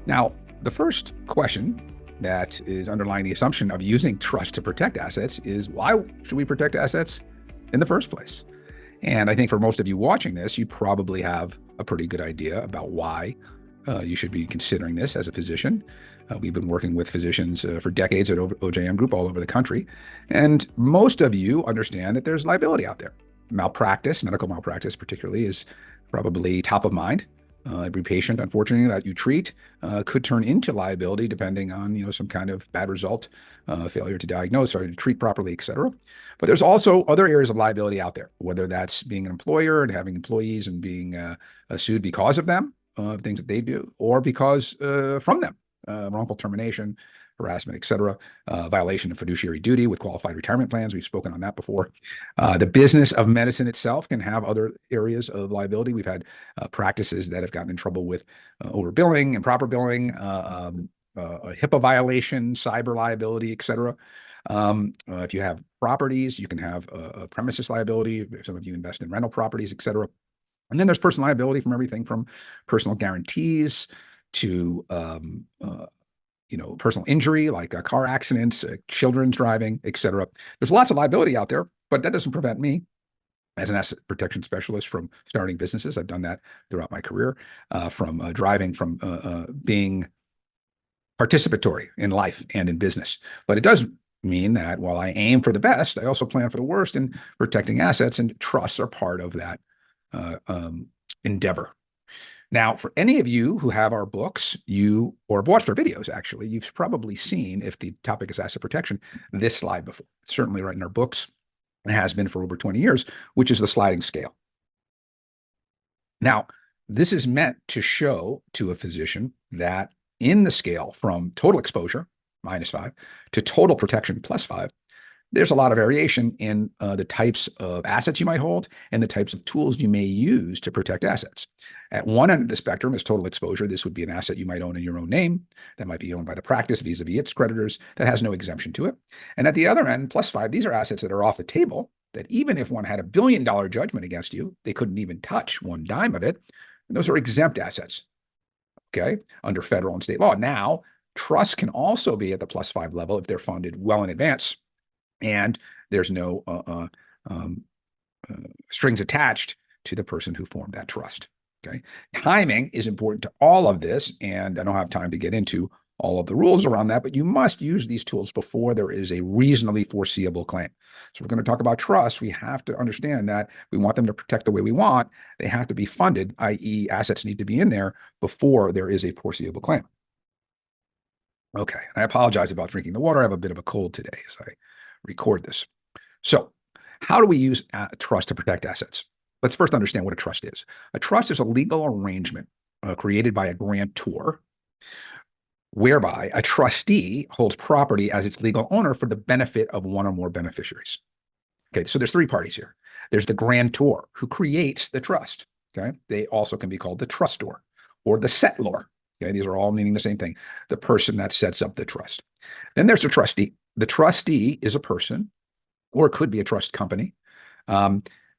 Now, the first question that is underlying the assumption of using trust to protect assets is, why should we protect assets in the first place? And I think for most of you watching this, you probably have a pretty good idea about why you should be considering this as a physician. We've been working with physicians for decades at OJM Group all over the country. And most of you understand that there's liability out there. Malpractice, medical malpractice particularly, is probably top of mind. Every patient, unfortunately, that you treat could turn into liability depending on, some kind of bad result, failure to diagnose or to treat properly, et cetera. But there's also other areas of liability out there, whether that's being an employer and having employees and being sued because of them, things that they do, or because from them, wrongful termination, harassment, et cetera, violation of fiduciary duty with qualified retirement plans. We've spoken on that before. The business of medicine itself can have other areas of liability. We've had practices that have gotten in trouble with overbilling, improper billing, HIPAA violation, cyber liability, et cetera. If you have properties, you can have a premises liability. Some of you invest in rental properties, et cetera. And then there's personal liability from everything from personal guarantees to personal injury, like car accidents, children's driving, et cetera. There's lots of liability out there, but that doesn't prevent me as an asset protection specialist from starting businesses. I've done that throughout my career, from being participatory in life and in business. But it does mean that while I aim for the best, I also plan for the worst, and protecting assets and trusts are part of that endeavor. Now, for any of you who have our books, or have watched our videos, actually, you've probably seen, if the topic is asset protection, this slide before. It's certainly right in our books. It has been for over 20 years, which is the sliding scale. Now, this is meant to show to a physician that in the scale from total exposure, -5, to total protection, +5, there's a lot of variation in the types of assets you might hold and the types of tools you may use to protect assets. At one end of the spectrum is total exposure. This would be an asset you might own in your own name that might be owned by the practice vis-a-vis its creditors that has no exemption to it. And at the other end, +5, these are assets that are off the table, that even if one had $1 billion judgment against you, they couldn't even touch one dime of it. And those are exempt assets, okay, under federal and state law. Now, trusts can also be at the +5 level if they're funded well in advance, and there's no strings attached to the person who formed that trust. Okay, timing is important to all of this, and I don't have time to get into all of the rules around that, but you must use these tools before there is a reasonably foreseeable claim. So we're going to talk about trusts. We have to understand that we want them to protect the way we want. They have to be funded, i.e. assets need to be in there before there is a foreseeable claim. Okay, and I apologize about drinking the water. I have a bit of a cold today as I record this. So how do we use a trust to protect assets? Let's first understand what a trust is. A trust is a legal arrangement created by a grantor whereby a trustee holds property as its legal owner for the benefit of one or more beneficiaries. Okay, so there's three parties here. There's the grantor who creates the trust. Okay, they also can be called the trustor or the settlor. Okay, these are all meaning the same thing, the person that sets up the trust. Then there's the trustee. The trustee is a person, or it could be a trust company,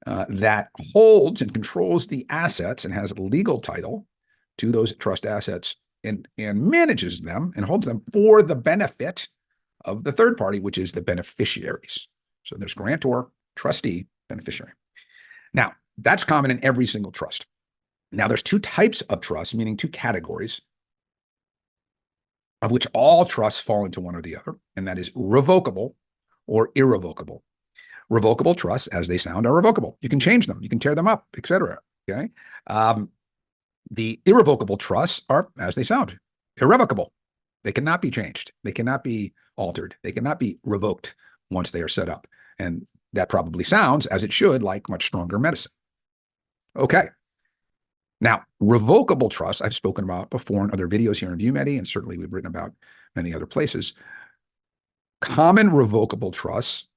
that holds and controls the assets and has legal title to those trust assets and manages them and holds them for the benefit of the third party, which is the beneficiaries. So there's grantor, trustee, beneficiary. Now, that's common in every single trust. Now, there's two types of trusts, meaning two categories, of which all trusts fall into one or the other, and that is revocable or irrevocable. Revocable trusts, as they sound, are revocable. You can change them, you can tear them up, et cetera. Okay. The irrevocable trusts are, as they sound, irrevocable. They cannot be changed. They cannot be altered. They cannot be revoked once they are set up. And that probably sounds, as it should, like much stronger medicine. Okay. Now, revocable trusts, I've spoken about before in other videos here in ViewMedi, and certainly we've written about many other places. Common revocable trusts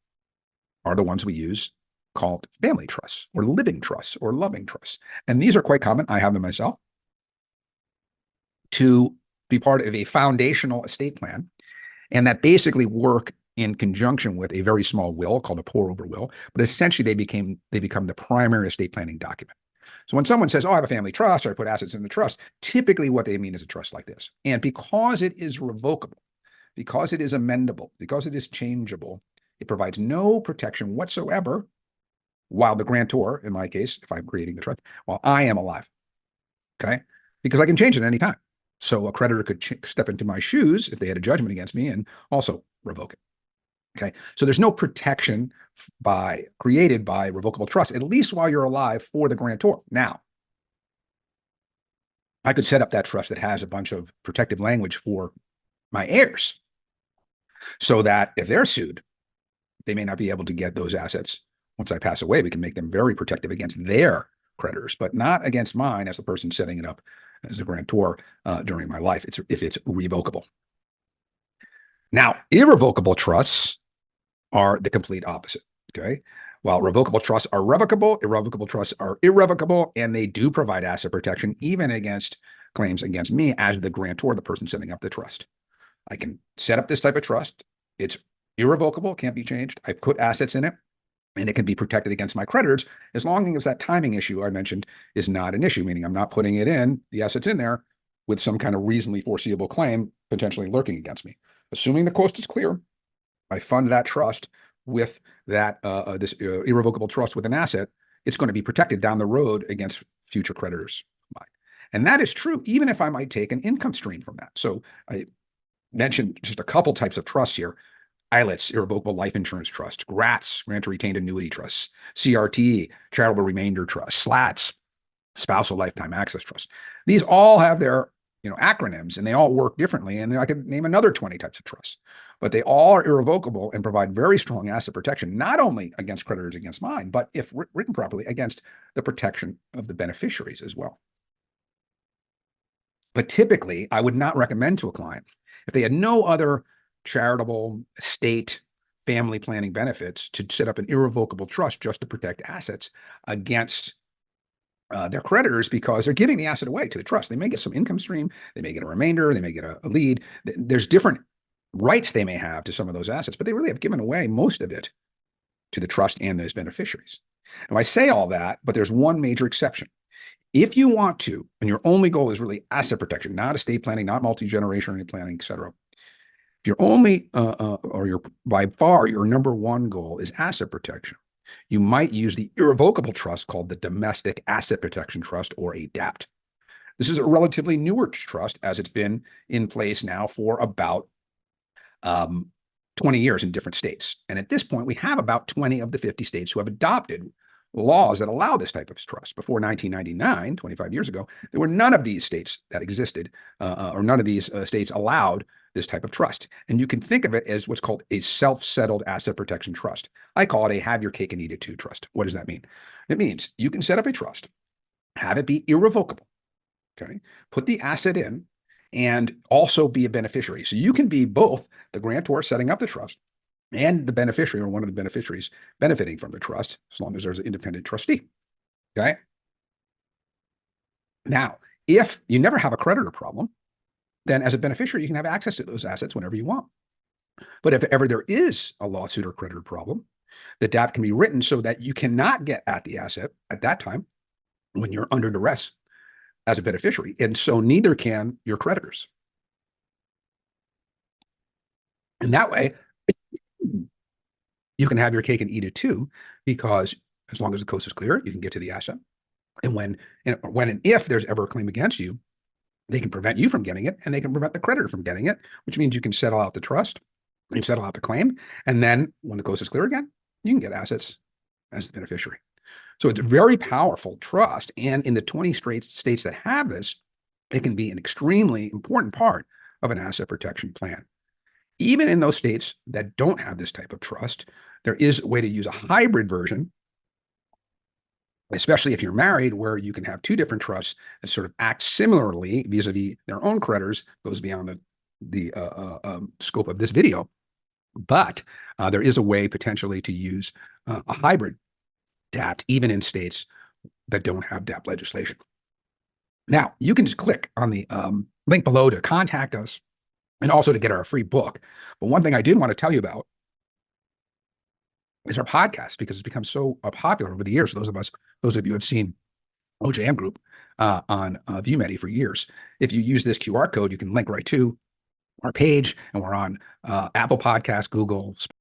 are the ones we use called family trusts or living trusts or loving trusts. And these are quite common. I have them myself to be part of a foundational estate plan, and that basically work in conjunction with a very small will called a pour-over will. But essentially, they become the primary estate planning document. So when someone says, oh, I have a family trust or I put assets in the trust, typically what they mean is a trust like this. And because it is revocable, because it is amendable, because it is changeable, it provides no protection whatsoever while the grantor, in my case, if I'm creating the trust, while I am alive. Okay. Because I can change it at any time. So a creditor could step into my shoes if they had a judgment against me and also revoke it. Okay. So there's no protection created by revocable trust, at least while you're alive, for the grantor. Now, I could set up that trust that has a bunch of protective language for my heirs so that if they're sued, they may not be able to get those assets once I pass away. We can make them very protective against their creditors, but not against mine as the person setting it up as a grantor during my life, if it's revocable. Now, irrevocable trusts are the complete opposite. Okay. While revocable trusts are revocable, irrevocable trusts are irrevocable, and they do provide asset protection even against claims against me as the grantor, the person setting up the trust. I can set up this type of trust. It's irrevocable, can't be changed. I put assets in it, and it can be protected against my creditors as long as that timing issue I mentioned is not an issue, meaning I'm not putting it in, the assets in there, with some kind of reasonably foreseeable claim potentially lurking against me. Assuming the coast is clear, I fund that trust with that this irrevocable trust with an asset. It's going to be protected down the road against future creditors of mine. And that is true even if I might take an income stream from that. So I mentioned just a couple types of trusts here. ILITs, irrevocable life insurance trust, GRATs, grantor retained annuity trusts, CRT, charitable remainder trust, SLATs, spousal lifetime access trust. These all have their acronyms, and they all work differently. And I could name another 20 types of trusts, but they all are irrevocable and provide very strong asset protection, not only against creditors against mine, but if written properly, against the protection of the beneficiaries as well. But typically, I would not recommend to a client, if they had no other charitable, estate, family planning benefits, to set up an irrevocable trust just to protect assets against their creditors, because they're giving the asset away to the trust. They may get some income stream, they may get a remainder, they may get a lead. There's different rights they may have to some of those assets, but they really have given away most of it to the trust and those beneficiaries. Now, I say all that, but there's one major exception. If you want to, and your only goal is really asset protection, not estate planning, not multi-generational planning, et cetera. If you're only, or your by far your number one goal is asset protection, you might use the irrevocable trust called the Domestic Asset Protection Trust, or a DAPT. This is a relatively newer trust, as it's been in place now for about 20 years in different states. And at this point, we have about 20 of the 50 states who have adopted laws that allow this type of trust. Before 1999, 25 years ago, there were none of these states that existed, or none of these states allowed this type of trust. And you can think of it as what's called a self-settled asset protection trust. I call it a have your cake and eat it too trust. What does that mean? It means you can set up a trust, have it be irrevocable, okay? Put the asset in, and also be a beneficiary. So you can be both the grantor setting up the trust and the beneficiary, or one of the beneficiaries benefiting from the trust, as long as there's an independent trustee, okay? Now, if you never have a creditor problem, then as a beneficiary, you can have access to those assets whenever you want. But if ever there is a lawsuit or creditor problem, the DAP can be written so that you cannot get at the asset at that time when you're under duress as a beneficiary. And so neither can your creditors. And that way, you can have your cake and eat it too, because as long as the coast is clear, you can get to the asset. And when and if there's ever a claim against you, they can prevent you from getting it, and they can prevent the creditor from getting it, which means you can settle out the trust, you can settle out the claim, and then when the coast is clear again, you can get assets as the beneficiary. So it's a very powerful trust, and in the 20 states that have this, it can be an extremely important part of an asset protection plan. Even in those states that don't have this type of trust, there is a way to use a hybrid version, especially if you're married, where you can have two different trusts that sort of act similarly vis-a-vis their own creditors. Goes beyond the scope of this video. But there is a way potentially to use a hybrid DAPT, even in states that don't have DAPT legislation. Now, you can just click on the link below to contact us and also to get our free book. But one thing I did want to tell you about is our podcast, because it's become so popular over the years. Those of you who have seen OJM group on ViewMedi for years. If you use this QR code, you can link right to our page, and we're on Apple Podcasts, Google,